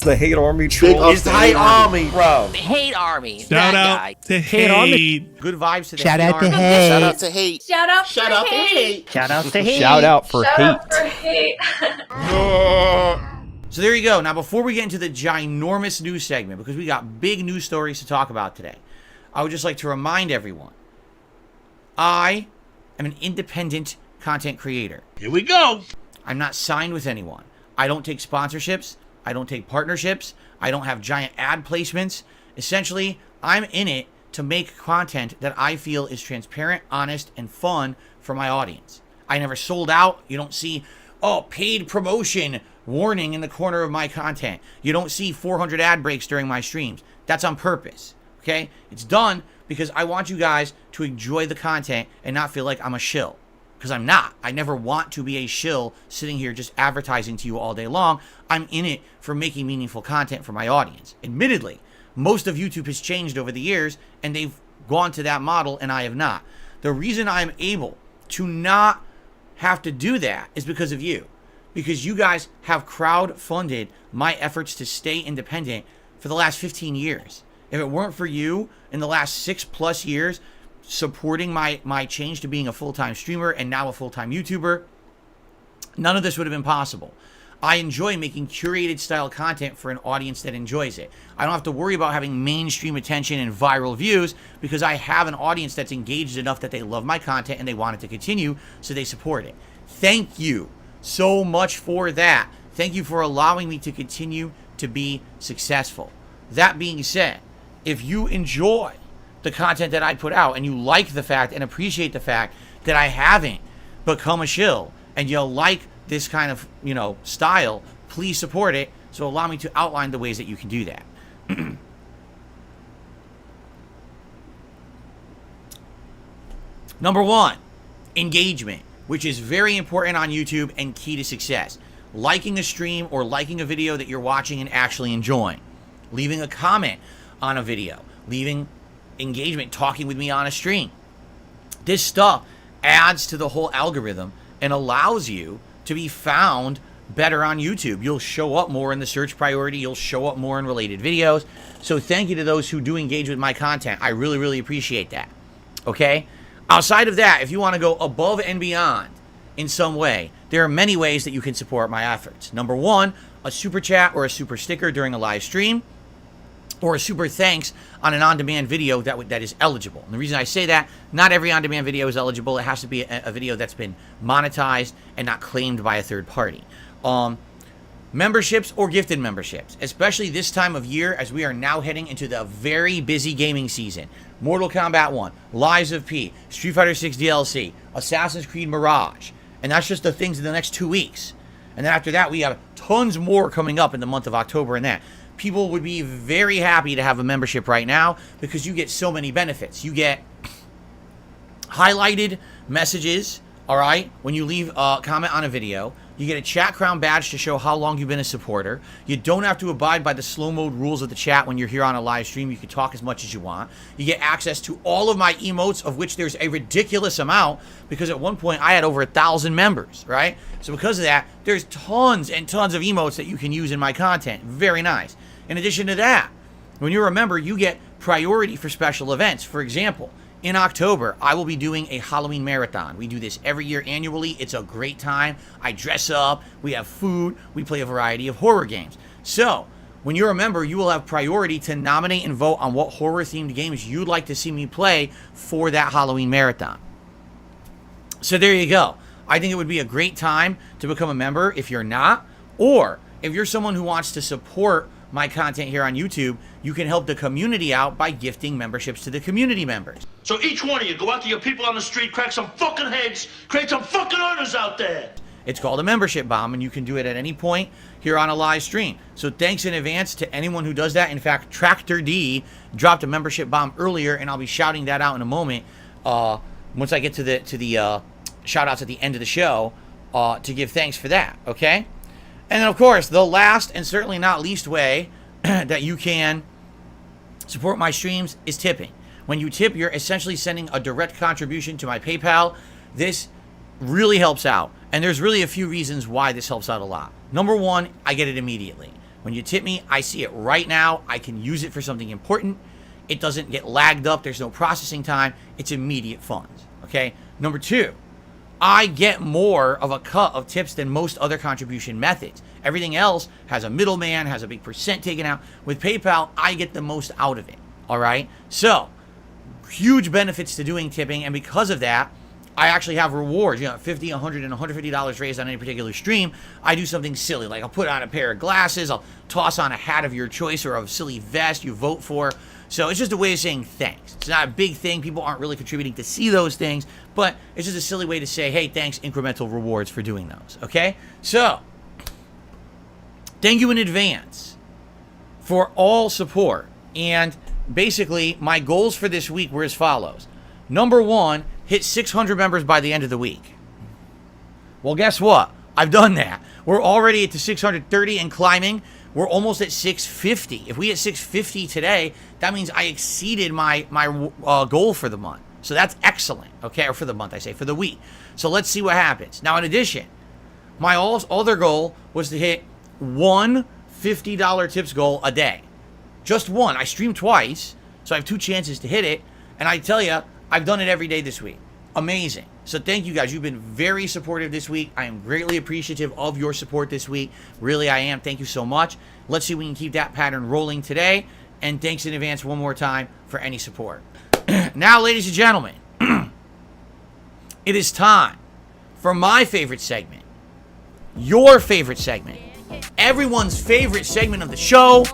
The hate army troll. It's the hate army, bro. The hate army. Shout that out guy. to hate. Good vibes to the Shout hate out to army. hate. Shout out to hate. Shout out Shout for out to hate. hate. Shout out to hate. Shout out for Shout hate. out for hate. So there you go. Now, before we get into the ginormous news segment, because we got big news stories to talk about today, I would just like to remind everyone, I am an independent content creator. Here we go. I'm not signed with anyone. I don't take sponsorships. I don't take partnerships. I don't have giant ad placements. Essentially, I'm in it to make content that I feel is transparent, honest, and fun for my audience. I never sold out. You don't see, oh, paid promotion warning in the corner of my content. You don't see 400 ad breaks during my streams. That's on purpose, okay? It's done because I want you guys to enjoy the content and not feel like I'm a shill. Because I'm not. I never want to be a shill sitting here just advertising to you all day long. I'm in it for making meaningful content for my audience. Admittedly, most of YouTube has changed over the years and they've gone to that model and I have not. The reason I'm able to not have to do that is because of you. Because you guys have crowdfunded my efforts to stay independent for the last 15 years. If it weren't for you in the last 6+ years, supporting my change to being a full-time streamer and now a full-time YouTuber, none of this would have been possible. I enjoy making curated style content for an audience that enjoys it. I don't have to worry about having mainstream attention and viral views because I have an audience that's engaged enough that they love my content and they want it to continue, so they support it. Thank you so much for that. Thank you for allowing me to continue to be successful. That being said, if you enjoy the content that I put out and you like the fact and appreciate the fact that I haven't become a shill and you like this kind of, style, please support it. So allow me to outline the ways that you can do that. Number one, engagement, which is very important on YouTube and key to success. Liking a stream or liking a video that you're watching and actually enjoying. Leaving a comment on a video. Leaving engagement, talking with me on a stream. This stuff adds to the whole algorithm and allows you to be found better on YouTube. You'll show up more in the search priority. You'll show up more in related videos. So thank you to those who do engage with my content. I really, really appreciate that. Okay? Outside of that, if you want to go above and beyond in some way, there are many ways that you can support my efforts. Number one, a super chat or a super sticker during a live stream, or a super thanks on an on-demand video that is eligible. And the reason I say that, not every on-demand video is eligible. It has to be a video that's been monetized and not claimed by a third party. Memberships or gifted memberships, especially this time of year as we are now heading into the very busy gaming season. Mortal Kombat 1, Lies of P, Street Fighter 6 DLC, Assassin's Creed Mirage. And that's just the things in the next 2 weeks. And then after that, we have tons more coming up in the month of October and that. People would be very happy to have a membership right now because you get so many benefits. You get highlighted messages, all right, when you leave a comment on a video. You get a chat crown badge to show how long you've been a supporter. You don't have to abide by the slow mode rules of the chat when you're here on a live stream. You can talk as much as you want. You get access to all of my emotes, of which there's a ridiculous amount because at one point I had over 1,000 members, right? So because of that, there's tons and tons of emotes that you can use in my content. Very nice. In addition to that, when you're a member, you get priority for special events. For example, in October, I will be doing a Halloween marathon. We do this every year annually. It's a great time. I dress up. We have food. We play a variety of horror games. So, when you're a member, you will have priority to nominate and vote on what horror-themed games you'd like to see me play for that Halloween marathon. So there you go. I think it would be a great time to become a member if you're not, or if you're someone who wants to support my content here on YouTube, you can help the community out by gifting memberships to the community members. So each one of you go out to your people on the street, crack some fucking heads, create some fucking earners out there. It's called a membership bomb, and you can do it at any point here on a live stream. So thanks in advance to anyone who does that. In fact, Tractor D dropped a membership bomb earlier, and I'll be shouting that out in a moment once I get to the shout outs at the end of the show to give thanks for that, okay? And then, of course, the last and certainly not least way that you can support my streams is tipping. When you tip, you're essentially sending a direct contribution to my PayPal. This really helps out. And there's really a few reasons why this helps out a lot. Number one, I get it immediately. When you tip me, I see it right now. I can use it for something important. It doesn't get lagged up. There's no processing time. It's immediate funds. Okay? Number 2, I get more of a cut of tips than most other contribution methods. Everything else has a middleman, has a big percent taken out. With PayPal, I get the most out of it. All right? So, huge benefits to doing tipping, and because of that, I actually have rewards. $50, $100, and $150 raised on any particular stream. I do something silly, like I'll put on a pair of glasses, I'll toss on a hat of your choice or a silly vest you vote for. So it's just a way of saying thanks. It's not a big thing. People aren't really contributing to see those things, but it's just a silly way to say, hey, thanks, incremental rewards for doing those. Okay? So, thank you in advance for all support. And basically, my goals for this week were as follows. Number 1, hit 600 members by the end of the week. Well, guess what? I've done that. We're already at the 630 and climbing. We're almost at 650. If we hit 650 today, that means I exceeded my goal for the month. So that's excellent. Okay, or for the month, I say, for the week. So let's see what happens. Now, in addition, my other goal was to hit one $50 tips goal a day. Just one. I stream twice, so I have 2 chances to hit it. And I tell you, I've done it every day this week. Amazing. So thank you guys. You've been very supportive this week. I am greatly appreciative of your support this week. Really, I am. Thank you so much. Let's see if we can keep that pattern rolling today. And thanks in advance one more time for any support. Now, ladies and gentlemen, it is time for my favorite segment, your favorite segment, everyone's favorite segment of the show.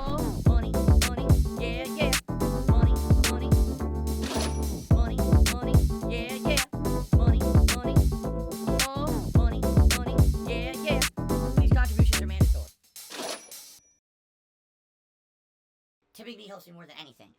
Tipping me helps me more than anything.